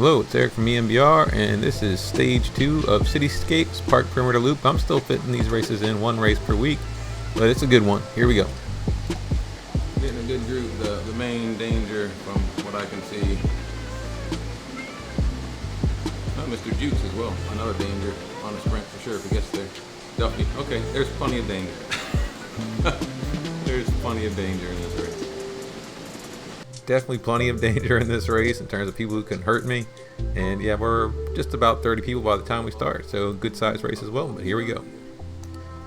Hello, it's Eric from E.M.B.R, and this is stage 2 of Cityscapes Park Perimeter Loop. I'm still fitting these races in, one race per week, but it's a good one. Here we go. Getting a good group. The main danger from what I can see. Oh, Mr. Jukes as well. Another danger on a sprint for sure if he gets there. Duffy. Okay, there's plenty of danger. There's plenty of danger in this race. Definitely plenty of danger in this race in terms of people who can hurt me. And yeah, we're just about 30 people by the time we start, so good sized race as well, but here we go.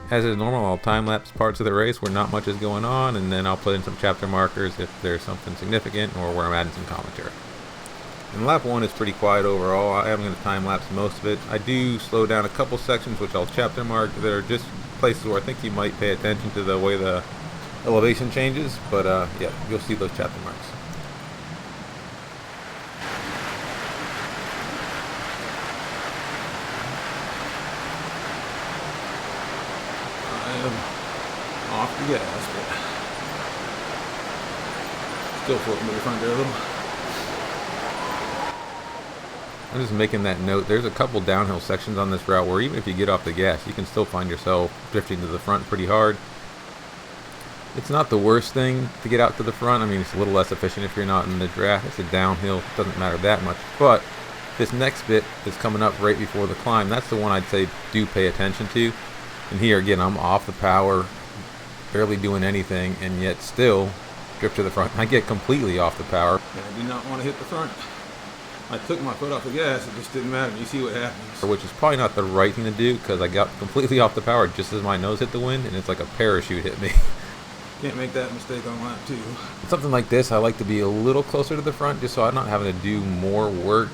As is normal, I'll time lapse parts of the race where not much is going on, and then I'll put in some chapter markers if there's something significant or where I'm adding some commentary. And lap 1 is pretty quiet overall. I am going to time lapse most of it. I do slow down a couple sections which I'll chapter mark that are just places where I think you might pay attention to the way the elevation changes, but yeah, you'll see those chapter marks. Off the gas, but still floating to the front there a little. I'm just making that note. There's a couple downhill sections on this route where even if you get off the gas, you can still find yourself drifting to the front pretty hard. It's not the worst thing to get out to the front. I mean, it's a little less efficient if you're not in the draft. It's a downhill. It doesn't matter that much. But this next bit is coming up right before the climb. That's the one I'd say do pay attention to. And here again, I'm off the power, barely doing anything, and yet still drift to the front. I get completely off the power. And I do not want to hit the front. I took my foot off the gas, it just didn't matter. You see what happens. Which is probably not the right thing to do, because I got completely off the power just as my nose hit the wind, and it's like a parachute hit me. Can't make that mistake on lap 2. Something like this, I like to be a little closer to the front, just so I'm not having to do more work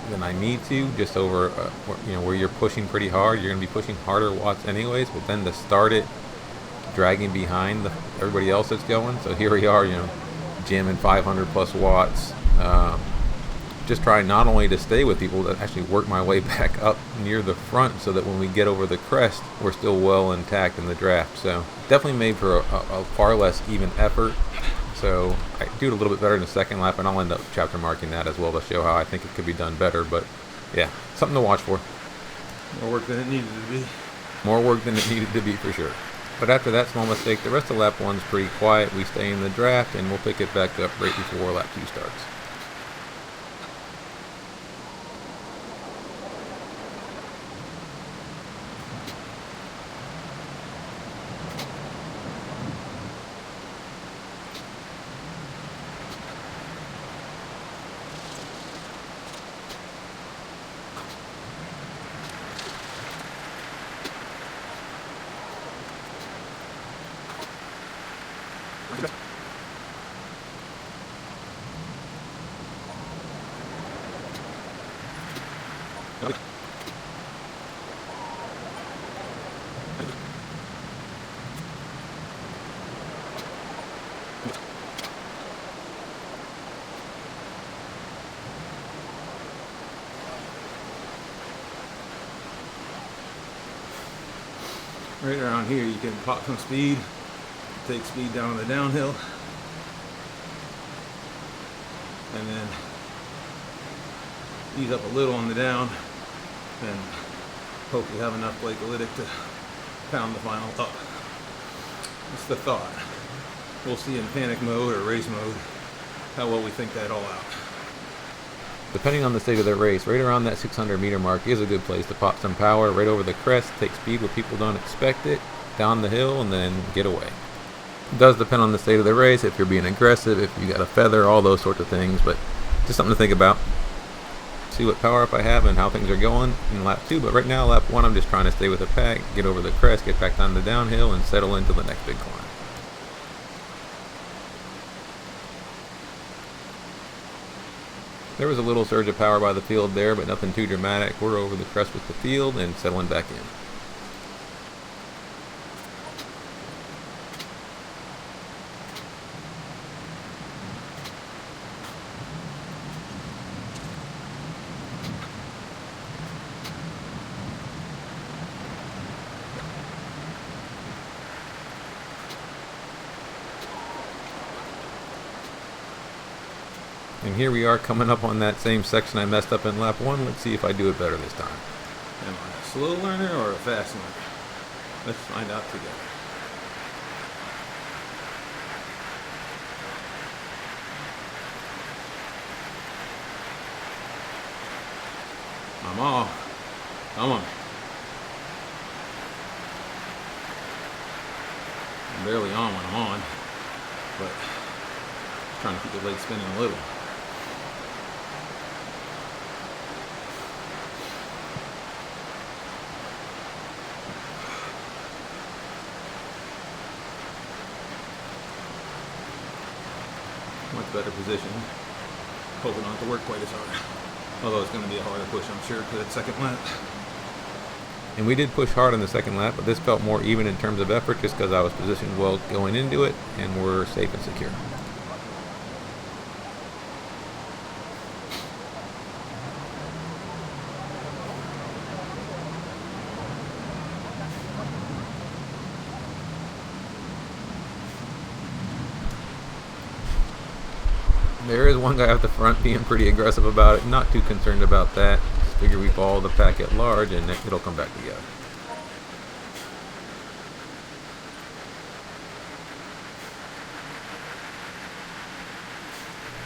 than I need to, just over where you're pushing pretty hard. You're going to be pushing harder watts anyways, but then to start it dragging behind everybody else that's going. So here we are, jamming 500 plus watts, just trying not only to stay with people, but actually work my way back up near the front so that when we get over the crest, we're still well intact in the draft. So definitely made for a far less even effort. So I do it a little bit better in the second lap, and I'll end up chapter marking that as well to show how I think it could be done better. But yeah, something to watch for. More work than it needed to be. More work than it needed to be for sure. But after that small mistake, the rest of lap 1's pretty quiet. We stay in the draft, and we'll pick it back up right before lap 2 starts. Right around here you can pop some speed, take speed down the downhill, and then ease up a little on the down, and hopefully have enough glycolytic to pound the final up. That's the thought. We'll see in panic mode or race mode how well we think that all out. Depending on the state of the race, right around that 600 meter mark is a good place to pop some power right over the crest, take speed where people don't expect it, down the hill, and then get away. It does depend on the state of the race, if you're being aggressive, if you got a feather, all those sorts of things, but just something to think about. See what power up I have and how things are going in lap 2, but right now lap 1 I'm just trying to stay with the pack, get over the crest, get back down the downhill, and settle into the next big climb. There was a little surge of power by the field there, but nothing too dramatic. We're over the crest with the field and settling back in. And here we are coming up on that same section I messed up in lap 1. Let's see if I do it better this time. Am I a slow learner or a fast learner? Let's find out together. I'm off. Come on. I'm barely on when I'm on, but trying to keep the legs spinning a little. Much better position. Hoping not to work quite as hard. Although it's going to be a harder push, I'm sure, for that second lap. And we did push hard on the second lap, but this felt more even in terms of effort just because I was positioned well going into it and we're safe and secure. There is one guy up the front being pretty aggressive about it. Not too concerned about that. Just figure we follow the pack at large and it'll come back together.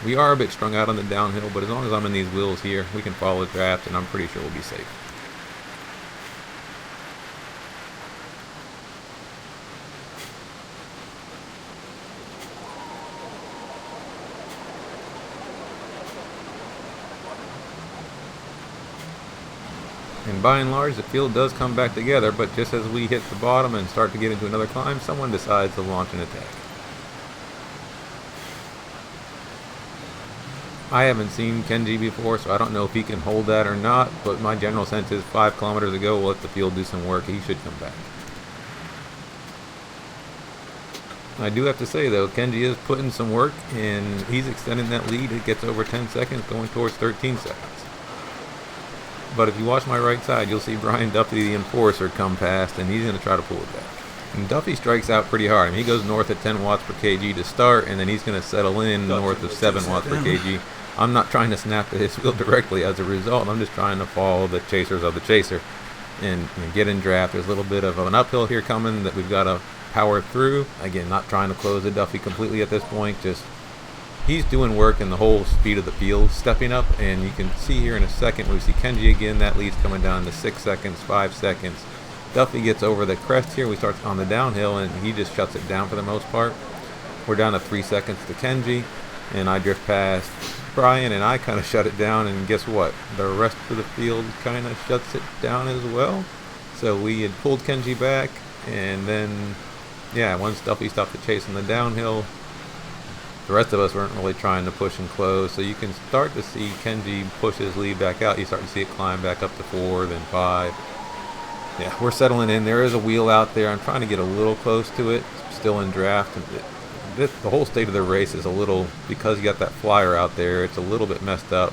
We are a bit strung out on the downhill, but as long as I'm in these wheels here, we can follow the draft and I'm pretty sure we'll be safe. And by and large, the field does come back together, but just as we hit the bottom and start to get into another climb, someone decides to launch an attack. I haven't seen Kenji before, so I don't know if he can hold that or not, but my general sense is 5 kilometers ago, we'll let the field do some work. He should come back. I do have to say, though, Kenji is putting some work, and he's extending that lead. It gets over 10 seconds, going towards 13 seconds. But if you watch my right side, you'll see Brian Duffy, the enforcer, come past, and he's going to try to pull it back. And Duffy strikes out pretty hard. I mean, he goes north of 10 watts per kg to start, and then he's going to settle in north of 7 watts per kg. I'm not trying to snap to his wheel directly as a result. I'm just trying to follow the chasers of the chaser and get in draft. There's a little bit of an uphill here coming that we've got to power through. Again, not trying to close the Duffy completely at this point, just he's doing work in the whole speed of the field, stepping up, and you can see here in a second when we see Kenji again, that lead's coming down to 6 seconds, 5 seconds. Duffy gets over the crest here, we start on the downhill, and he just shuts it down for the most part. We're down to 3 seconds to Kenji, and I drift past Brian, and I kind of shut it down, and guess what? The rest of the field kind of shuts it down as well. So we had pulled Kenji back, and then, yeah, once Duffy stopped the chase on the downhill, the rest of us weren't really trying to push and close, so you can start to see Kenji push his lead back out. You start to see it climb back up to 4, then 5. Yeah, we're settling in. There is a wheel out there. I'm trying to get a little close to it. Still in draft. The whole state of the race is a little, because you got that flyer out there, it's a little bit messed up.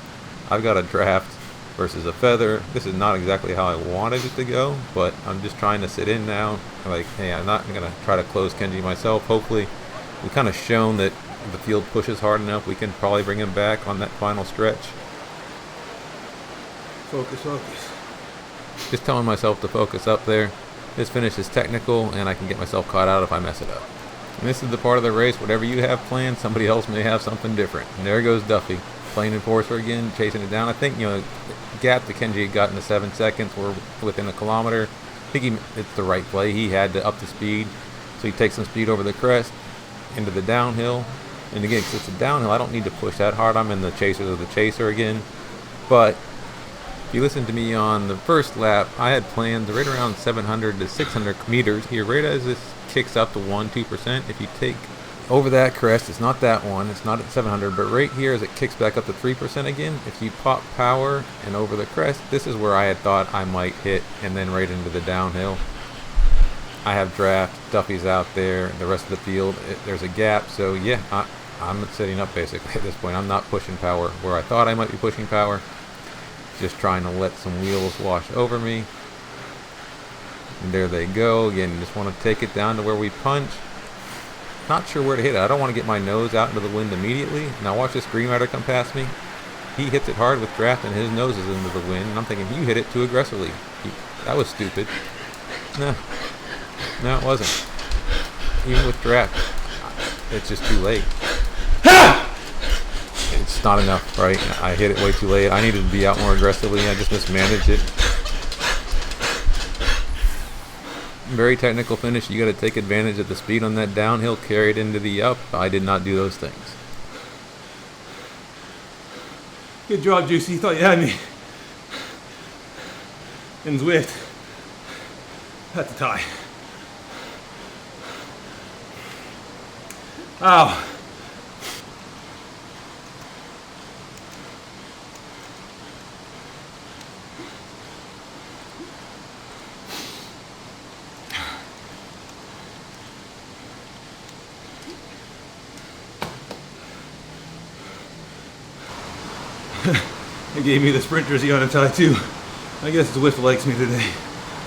I've got a draft versus a feather. This is not exactly how I wanted it to go, but I'm just trying to sit in now. Like, hey, I'm not going to try to close Kenji myself. Hopefully, we've kind of shown that the field pushes hard enough, we can probably bring him back on that final stretch. Focus, focus. Just telling myself to focus up there. This finish is technical, and I can get myself caught out if I mess it up. And this is the part of the race, whatever you have planned, somebody else may have something different. And there goes Duffy, playing enforcer again, chasing it down. I think, the gap to Kenji got into 7 seconds. We're within a kilometer. I think it's the right play. He had to up the speed, so he takes some speed over the crest into the downhill. And again, because it's a downhill, I don't need to push that hard. I'm in the chasers of the chaser again. But if you listen to me on the first lap, I had planned right around 700 to 600 meters here, right as this kicks up to 1-2%. If you take over that crest, it's not that one, it's not at 700, but right here as it kicks back up to 3% again, if you pop power and over the crest, this is where I had thought I might hit, and then right into the downhill. I have draft, Duffy's out there, the rest of the field, there's a gap, so yeah, I'm sitting up basically at this point. I'm not pushing power where I thought I might be pushing power. Just trying to let some wheels wash over me. And there they go. Again, just want to take it down to where we punch. not sure where to hit it. I don't want to get my nose out into the wind immediately. Now watch this green rider come past me. He hits it hard with draft and his nose is into the wind. And I'm thinking, you hit it too aggressively. That was stupid. No, it wasn't. Even with draft, it's just too late. It's not enough, right? I hit it way too late. I needed to be out more aggressively. I just mismanaged it. Very technical finish. You got to take advantage of the speed on that downhill, carry it into the up. I did not do those things. Good job, Juicy. Thought you had me. In Zwift. That's a tie. Ow. They gave me the sprint jersey on a tie too. I guess Zwift likes me today.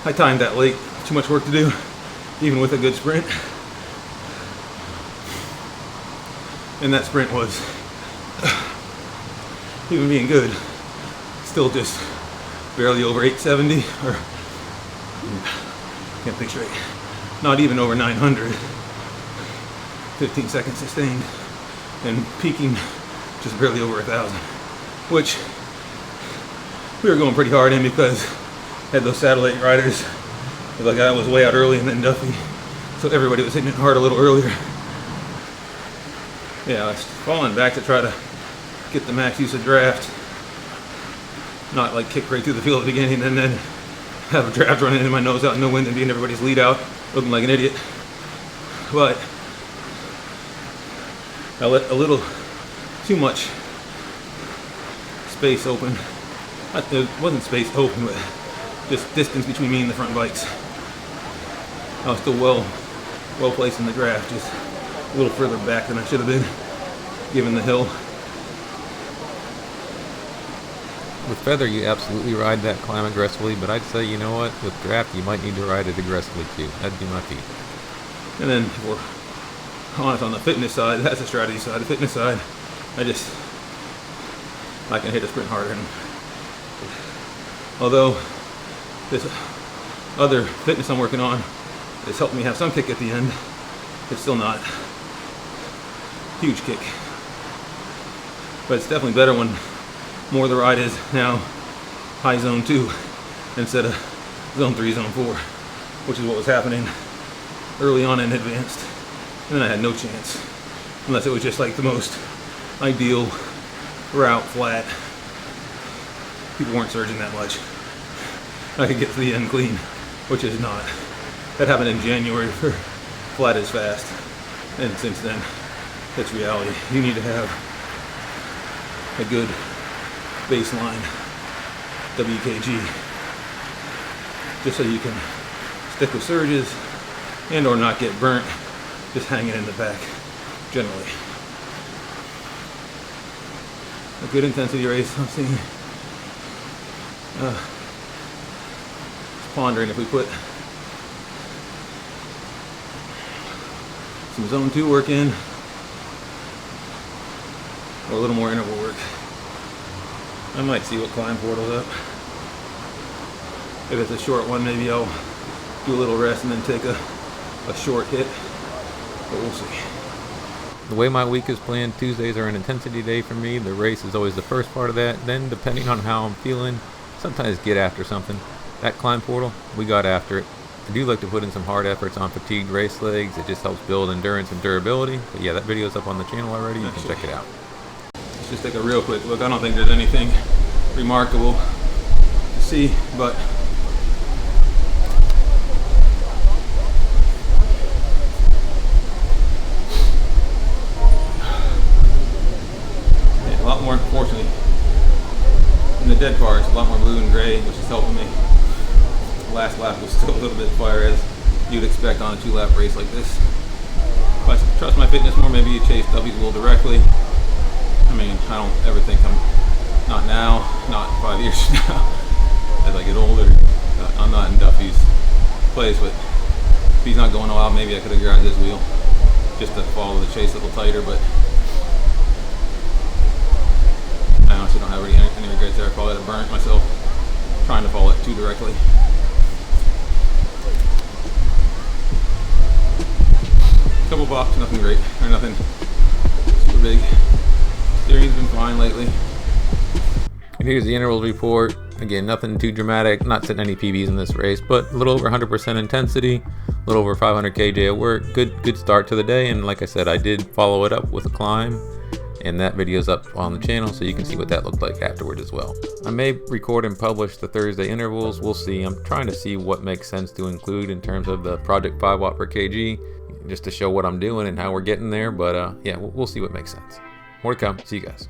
I timed that late. Too much work to do, even with a good sprint. And that sprint was, even being good, still just barely over 870, or can't think straight. Not even over 900. 15 seconds sustained, and peaking just barely over 1,000. Which we were going pretty hard in because had those satellite riders. The guy was way out early and then Duffy, so everybody was hitting it hard a little earlier. Yeah, I was falling back to try to get the max use of draft, not like kick right through the field at the beginning and then have a draft running in my nose out in the wind and being everybody's lead out, looking like an idiot. But I let a little too much space open. It wasn't space open, but just distance between me and the front bikes. I was still well placed in the draft, just a little further back than I should have been, given the hill. With feather, you absolutely ride that climb aggressively, but I'd say, you know what, with draft, you might need to ride it aggressively too. That'd be my feet. And then, if we're honest on the fitness side, that's the strategy side. The fitness side, I can hit a sprint harder. And although this other fitness I'm working on has helped me have some kick at the end, it's still not huge kick. But it's definitely better when more of the ride is now high zone 2 instead of zone 3, zone 4, which is what was happening early on in advanced. And then I had no chance, unless it was just like the most ideal route, flat. People weren't surging that much. I could get to the end clean, which is not. That happened in January for flat as fast. And since then, that's reality. You need to have a good baseline WKG just so you can stick with surges and or not get burnt just hanging in the back generally. A good intensity race I'm seeing. Pondering if we put some zone 2 work in or a little more interval work. I might see what climb portal's up. If it's a short one, maybe I'll do a little rest and then take a short hit, but we'll see. The way my week is planned, Tuesdays are an intensity day for me. The race is always the first part of that. Then, depending on how I'm feeling, sometimes get after something. That climb portal, we got after it. I do like to put in some hard efforts on fatigued race legs. It just helps build endurance and durability. But yeah, that video's up on the channel already. You can check it out. Let's just take a real quick look. I don't think there's anything remarkable to see, but yeah, a lot more, fortunately, in the dead parts, a lot more blue and gray, which is helping me. The last lap was still a little bit fire, as you'd expect on a 2-lap race like this. If I trust my fitness more, maybe you chase Duffy's a little directly. I mean, I don't ever think I'm, not now, not 5 years from now, as I get older, I'm not in Duffy's place, but if he's not going all out, maybe I could have grabbed his wheel. just to follow the chase a little tighter, but I honestly don't have any regrets there. I probably would have burnt myself trying to follow it too directly. Couple bops, nothing great, or nothing super big. Steering's been fine lately. And here's the intervals report. Again, nothing too dramatic, not setting any PBs in this race, but a little over 100% intensity, a little over 500 kJ at work. Good start to the day, and like I said, I did follow it up with a climb, and that video's up on the channel, so you can see what that looked like afterward as well. I may record and publish the Thursday intervals, we'll see. I'm trying to see what makes sense to include in terms of the Project 5 watt per kg, just to show what I'm doing and how we're getting there, but yeah, we'll see what makes sense. More to come. See you guys.